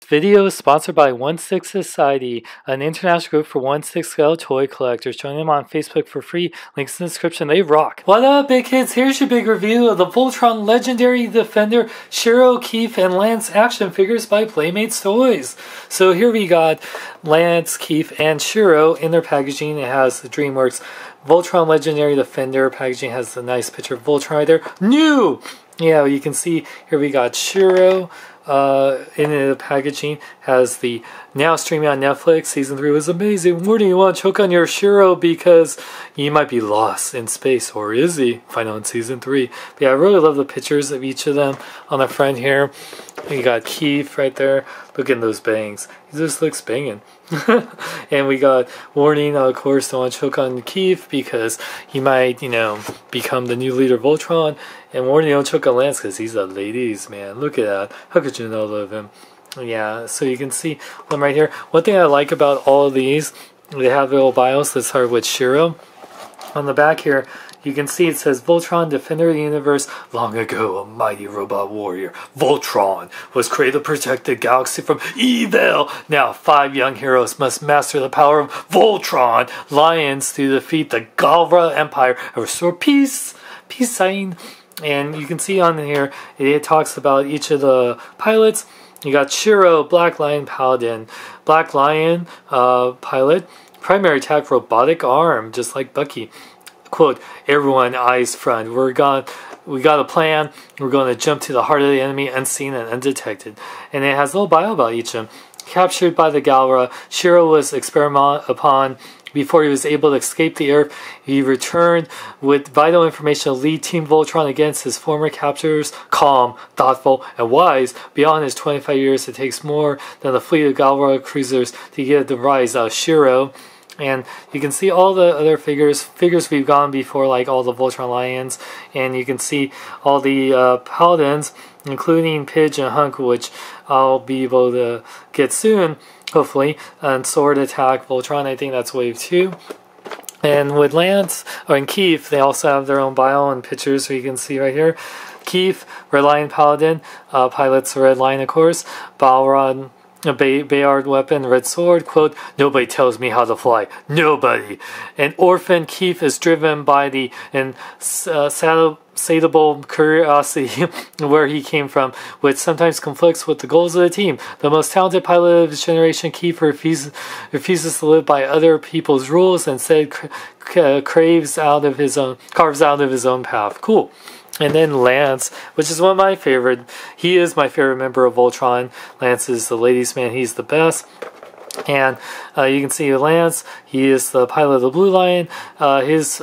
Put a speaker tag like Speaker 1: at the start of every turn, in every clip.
Speaker 1: Video is sponsored by 1/6 Society, an international group for 1/6 scale toy collectors. Join them on Facebook for free. Links in the description. They rock. What up, big kids? Here's your big review of the Voltron Legendary Defender Shiro, Keith, and Lance action figures by Playmates Toys. So here we got Lance, Keith, and Shiro in their packaging. It has the DreamWorks Voltron Legendary Defender packaging. Has a nice picture of Voltron right there. New! Yeah, you can see here we got Shiro. In the packaging has the now streaming on Netflix. Season 3 was amazing. Warning, you want to choke on your Shiro because you might be lost in space, or is he? Find out in Season 3. But yeah, I really love the pictures of each of them on the front here. You got Keith right there. Look at those bangs. He just looks banging. And we got Warning, of course, don't want to choke on Keith because he might, become the new leader of Voltron. And Warning, don't choke on Lance because he's a ladies man. Look at that. How could you not love him? Yeah, so you can see them right here. One thing I like about all of these, they have little bios. Let's start with Shiro. On the back here, you can see it says Voltron, Defender of the Universe. Long ago, a mighty robot warrior, Voltron, was created to protect the galaxy from evil. Now, 5 young heroes must master the power of Voltron Lions to defeat the Galra Empire and restore peace. Peace sign. And you can see on here, it talks about each of the pilots. You got Shiro, Black Lion Paladin, Black Lion pilot, primary attack robotic arm, just like Bucky. Quote, everyone eyes front. We got a plan. We're going to jump to the heart of the enemy unseen and undetected. And it has a little bio about each of them. Captured by the Galra, Shiro was experimented upon before he was able to escape the Earth. He returned with vital information to lead Team Voltron against his former captors. Calm, thoughtful, and wise. Beyond his 25 years, it takes more than a fleet of Galra cruisers to get the rise out of Shiro. And you can see all the other figures we've gone before, like all the Voltron Lions. And you can see all the Paladins, including Pidge and Hunk, which I'll be able to get soon, hopefully. And Sword Attack Voltron, I think that's Wave 2. And with Lance and Keith, they also have their own bio and pictures, so you can see right here. Keith, Red Lion Paladin, pilots Red Lion, of course. Balrog, a Bayard weapon, red sword. Quote, nobody tells me how to fly. Nobody. And Orphan Keith is driven by the insatiable curiosity where he came from, which sometimes conflicts with the goals of the team. The most talented pilot of his generation, Keith refuses to live by other people's rules and instead carves out of his own path. Cool. And then Lance, which is one of my favorite. He is my favorite member of Voltron. Lance is the ladies' man. He's the best. And you can see Lance. He is the pilot of the Blue Lion. His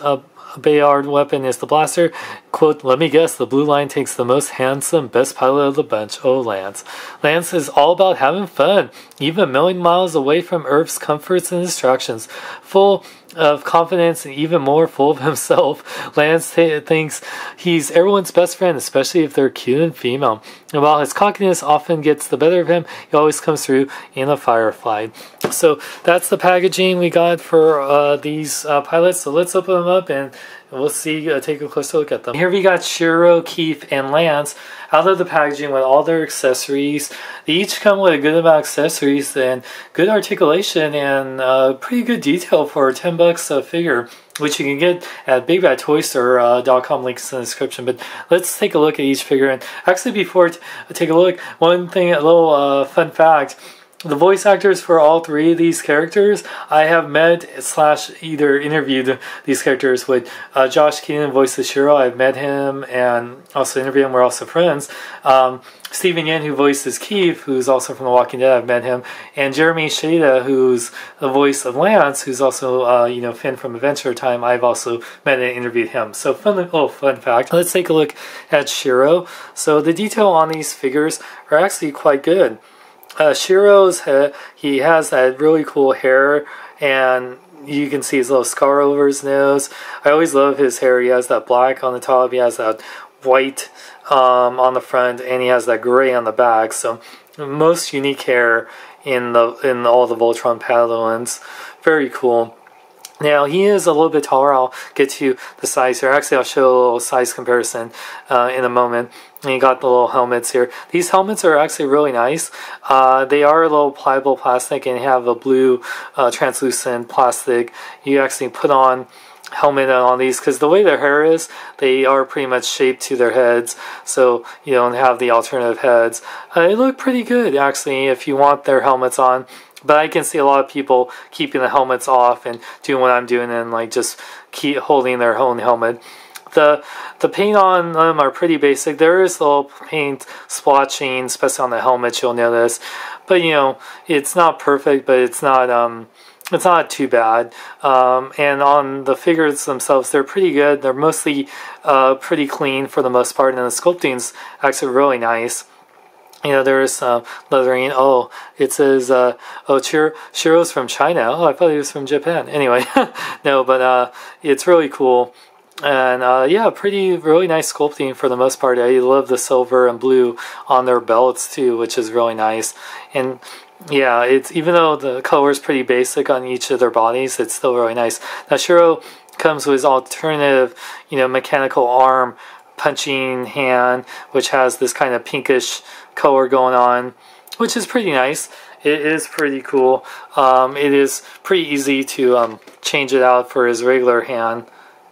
Speaker 1: Bayard weapon is the blaster. Quote, let me guess, the Blue Lion takes the most handsome, best pilot of the bunch. Oh, Lance. Lance is all about having fun, even a million miles away from Earth's comforts and distractions. Full of confidence and even more full of himself, Lance thinks he's everyone's best friend, especially if they're cute and female. And while his cockiness often gets the better of him, he always comes through in a firefly. So that's the packaging we got for these pilots. So let's open them up and we'll see, take a closer look at them. Here we got Shiro, Keith, and Lance out of the packaging with all their accessories. They each come with a good amount of accessories and good articulation and pretty good detail for $10 a figure, which you can get at BigBadToyStore.com, links in the description. But let's take a look at each figure. And actually, before I take a look, one thing, a little fun fact. The voice actors for all 3 of these characters, I have met / either interviewed these characters with Josh Keenan, voices Shiro. I've met him and also interviewed him. We're also friends. Steven Yeun, who voices Keith, who's also from The Walking Dead, I've met him. And Jeremy Shada, who's the voice of Lance, who's also, Finn from Adventure Time, I've also met and interviewed him. So, fun fact. Let's take a look at Shiro. So, the detail on these figures are actually quite good. Shiro's head, he has that really cool hair, and you can see his little scar over his nose. I always love his hair. He has that black on the top, he has that white on the front, and he has that gray on the back. So most unique hair in all the Voltron Paladins. Very cool. Now, he is a little bit taller. I'll get to the size here. Actually, I'll show a little size comparison in a moment. And you got the little helmets here. These helmets are actually really nice. They are a little pliable plastic and have a blue translucent plastic. You actually put on helmet on these because the way their hair is, they are pretty much shaped to their heads, so you don't have the alternative heads. They look pretty good actually if you want their helmets on, but I can see a lot of people keeping the helmets off and doing what I'm doing and like just keep holding their own helmet. The paint on them are pretty basic. There is a little paint splotching, especially on the helmet, you'll notice, but you know, it's not perfect, but it's not too bad. And on the figures themselves, they're pretty good. They're mostly pretty clean for the most part, and the sculpting's actually really nice. You know, there's leathering. Oh, it says, Shiro's from China. Oh, I thought he was from Japan. Anyway, no, but it's really cool. And yeah, really nice sculpting for the most part. I love the silver and blue on their belts too, which is really nice. And yeah, it's even though the color is pretty basic on each of their bodies, it's still really nice. Now Shiro comes with his alternative, you know, mechanical arm punching hand, which has this kind of pinkish color going on, which is pretty nice. It is pretty cool. It is pretty easy to change it out for his regular hand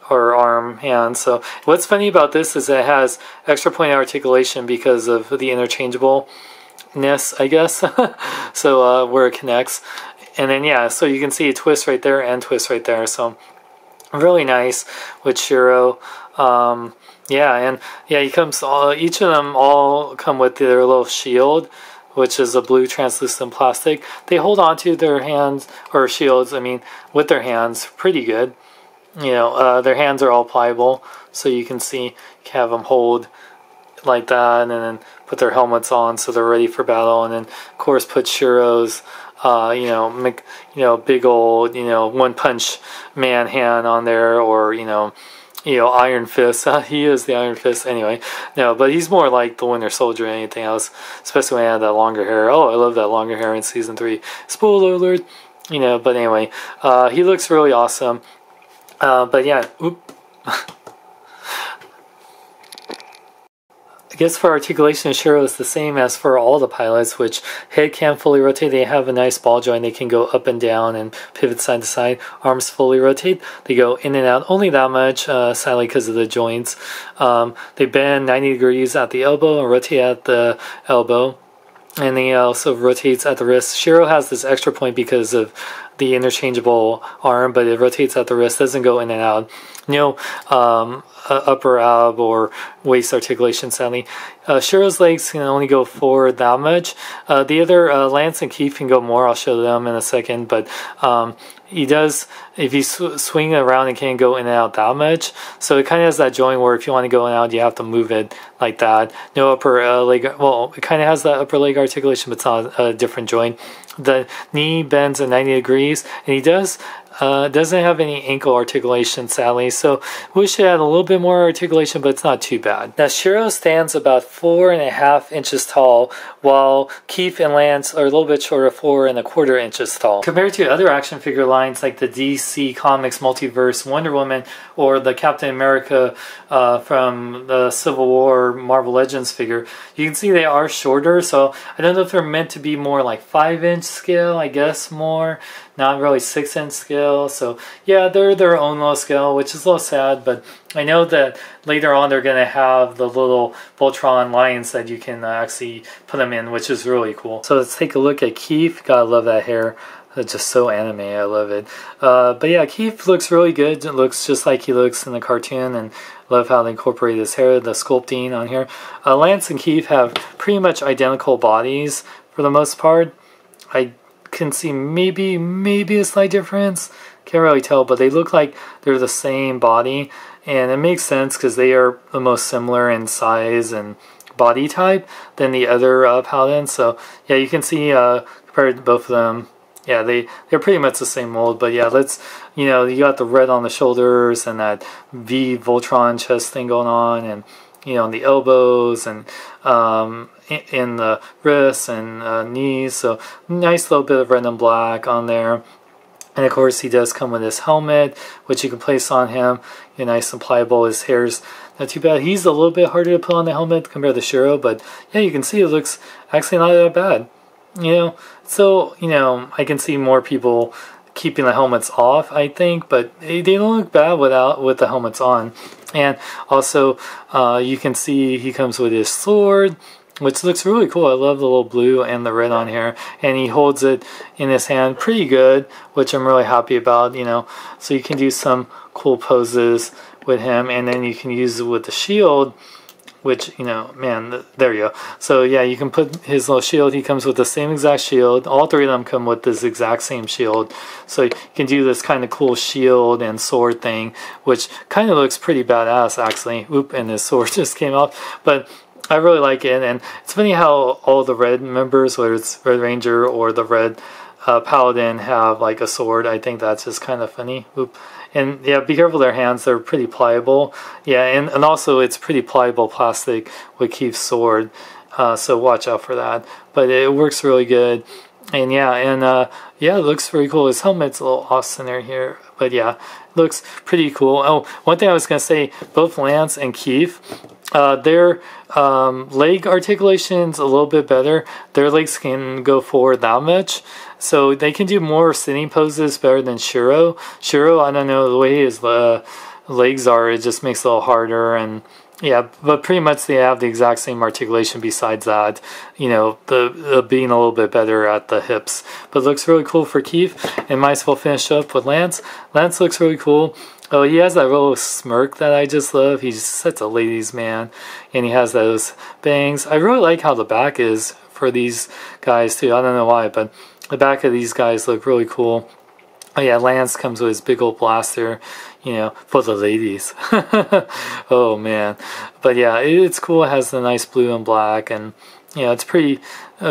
Speaker 1: or arm hand. So what's funny about this is it has extra point articulation because of the interchangeableness, I guess. So where it connects, and then yeah, so you can see a twist right there and twist right there. So really nice with Shiro. Yeah, and yeah, he comes. Each of them all come with their little shield, which is a blue translucent plastic. They hold onto their hands or shields. I mean, with their hands, pretty good. You know, their hands are all pliable, so you can see you can have them hold like that, and then put their helmets on so they're ready for battle, and then of course put Shiro's big old, one punch man hand on there, or Iron Fist. He is the Iron Fist anyway. No, but he's more like the Winter Soldier than anything else, especially when he had that longer hair. Oh, I love that longer hair in season 3. Spoiler alert. But anyway, he looks really awesome. But yeah, I guess for articulation, Shiro is the same as for all the pilots, which head can fully rotate. They have a nice ball joint. They can go up and down and pivot side to side. Arms fully rotate. They go in and out only that much, sadly because of the joints. They bend 90 degrees at the elbow and rotate at the elbow. And he also rotates at the wrist. Shiro has this extra point because of the interchangeable arm, but it rotates at the wrist, doesn't go in and out. Upper ab or waist articulation, sadly. Shiro's legs can only go forward that much. The other, Lance and Keith, can go more. I'll show them in a second, but he does, if you swing around, it can't go in and out that much. So it kind of has that joint where if you want to go in and out, you have to move it like that. No upper leg, well, it kind of has that upper leg articulation, but it's not a different joint. The knee bends at 90 degrees, and he doesn't have any ankle articulation, sadly, so wish it had a little bit more articulation, but it's not too bad. Now Shiro stands about 4.5 inches tall, while Keith and Lance are a little bit shorter, 4.25 inches tall. Compared to other action figure lines like the DC Comics Multiverse Wonder Woman or the Captain America from the Civil War Marvel Legends figure, you can see they are shorter, so I don't know if they're meant to be more like 5-inch scale, I guess more, not really 6-inch scale. So yeah, they're their own little scale, which is a little sad, but I know that later on they're going to have the little Voltron lines that you can actually put them in, which is really cool. So let's take a look at Keith. God, I love that hair. It's just so anime. I love it. But yeah, Keith looks really good. It looks just like he looks in the cartoon, and love how they incorporate his hair, the sculpting on here. Lance and Keith have pretty much identical bodies for the most part. I can see maybe a slight difference. Can't really tell, but they look like they're the same body, and it makes sense because they are the most similar in size and body type than the other paladins. So yeah, you can see compared to both of them, yeah, they're pretty much the same mold. But yeah, let's, you got the red on the shoulders and that V Voltron chest thing going on, and on the elbows and in the wrists and knees. So nice little bit of red and black on there. And of course he does come with his helmet, which you can place on him. Nice and pliable. His hair's not too bad. He's a little bit harder to put on the helmet compared to Shiro, but yeah, you can see it looks actually not that bad. So I can see more people keeping the helmets off, I think, but they don't look bad with the helmets on. And also you can see he comes with his sword, which looks really cool. I love the little blue and the red on here, and he holds it in his hand pretty good, which I'm really happy about. So you can do some cool poses with him, and then you can use it with the shield, which man, there you go. So yeah, you can put his little shield. He comes with the same exact shield. All three of them come with this exact same shield, so you can do this kind of cool shield and sword thing, which kind of looks pretty badass actually. Oop, and his sword just came off, but I really like it. And it's funny how all the red members, whether it's Red Ranger or the Red Paladin, have like a sword. I think that's just kind of funny. Oop. And yeah, be careful their hands, they're pretty pliable. Yeah, and also it's pretty pliable plastic with Keith's sword, so watch out for that. But it works really good. And yeah, it looks really cool. His helmet's a little off center here, but yeah, it looks pretty cool. Oh, one thing I was gonna say, both Lance and Keith, their leg articulation's a little bit better. Their legs can go forward that much, so they can do more sitting poses better than Shiro. Shiro, I don't know, the way his legs are, it just makes it a little harder. And yeah, but pretty much they have the exact same articulation besides that, the being a little bit better at the hips. But it looks really cool for Keith, and might as well finish up with Lance. Lance looks really cool. Oh, he has that little smirk that I just love. He's such a ladies' man, and he has those bangs. I really like how the back is for these guys too. I don't know why, but the back of these guys look really cool. Oh yeah, Lance comes with his big old blaster, for the ladies. Oh man. But yeah, it's cool. It has the nice blue and black, and it's pretty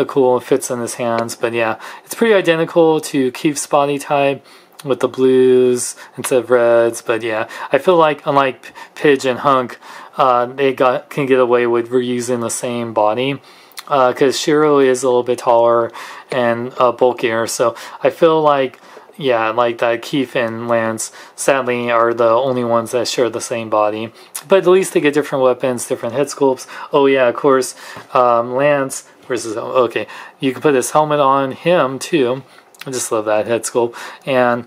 Speaker 1: cool. It fits in his hands. But yeah, it's pretty identical to Keith's body type, with the blues instead of reds. But yeah, I feel like unlike Pidge and Hunk, they can get away with reusing the same body, because Shiro is a little bit taller and bulkier. So I feel like, yeah, like that Keith and Lance sadly are the only ones that share the same body, but at least they get different weapons, different head sculpts. Oh yeah, of course, Lance, where's his, okay, you can put his helmet on him too. I just love that head sculpt, and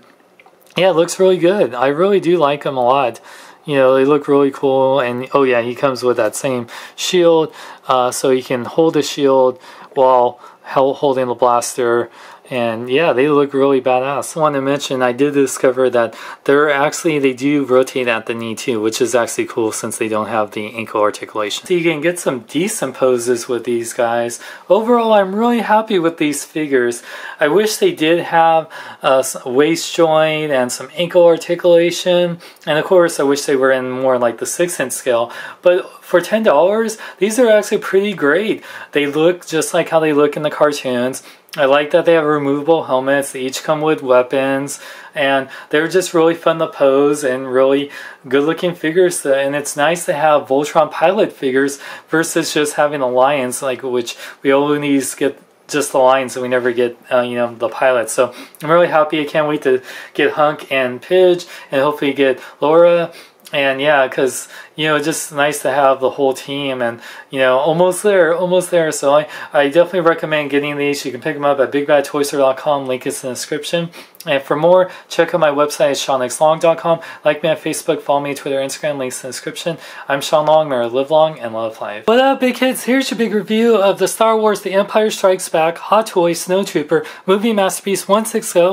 Speaker 1: yeah, it looks really good. I really do like him a lot. They look really cool, and oh yeah, he comes with that same shield, so he can hold the shield while holding the blaster. And yeah, they look really badass. I want to mention, I did discover that they do rotate at the knee too, which is actually cool since they don't have the ankle articulation. So you can get some decent poses with these guys. Overall, I'm really happy with these figures. I wish they did have a waist joint and some ankle articulation. And of course, I wish they were in more like the 6-inch scale. But for $10, these are actually pretty great. They look just like how they look in the cartoons. I like that they have removable helmets. They each come with weapons, and they're just really fun to pose and really good looking figures. And it's nice to have Voltron pilot figures versus just having the lions, which we always get just the lions and we never get the pilots. So I'm really happy. I can't wait to get Hunk and Pidge, and hopefully get Laura. And yeah, because it's just nice to have the whole team, and almost there. So I definitely recommend getting these. You can pick them up at bigbadtoystore.com. Link is in the description. And for more, check out my website at SeanXLong.com. Like me on Facebook, follow me on Twitter, Instagram, links in the description. I'm Sean Long, may I live long and love life. What up, big kids? Here's your big review of the Star Wars The Empire Strikes Back Hot Toys Snow Trooper movie masterpiece 1/6 scale